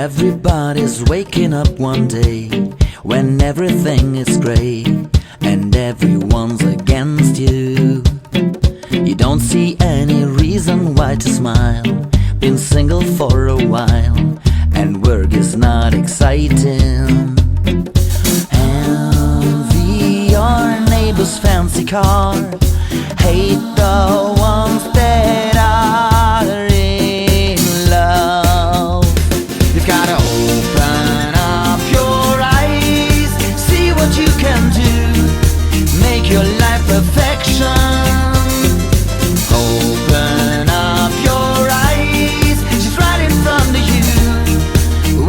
Everybody's waking up one day when everything is grey and everyone's against you. You don't see any reason why to smile. Been single for a while and work is not exciting. Envy your neighbor's fancy car. Hate the ones that are in love. You've gotta open up your eyes, see what you can do, make your life perfection. Open up your eyes, she's right in front of you,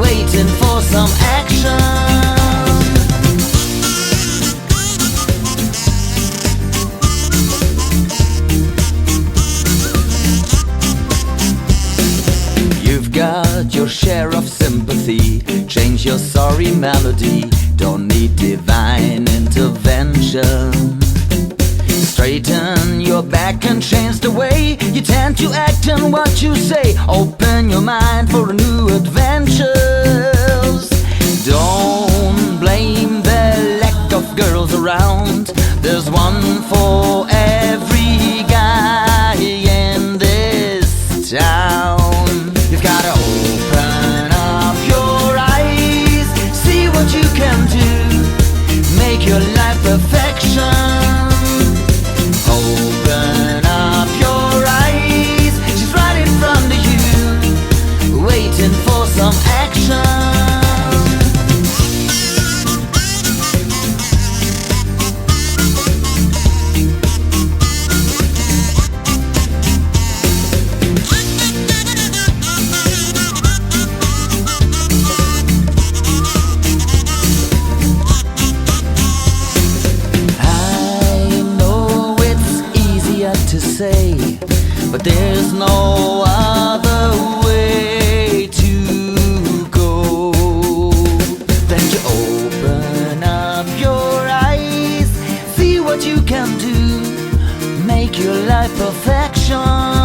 waiting for some action. You've got your share of sympathy, change your sorry melody, don't need divine intervention. Straighten your back and change the way you tend to act and what you say. Open your mind for new adventures. Don't blame the lack of girls around. There's one for every guy in this town. You've gotta open up your eyes, see what you can do, make your life perfection. Open up your eyes, she's right in front of you, waiting for some action. To say, but there's no other way to go than to open up your eyes, see what you can do, make your life perfection.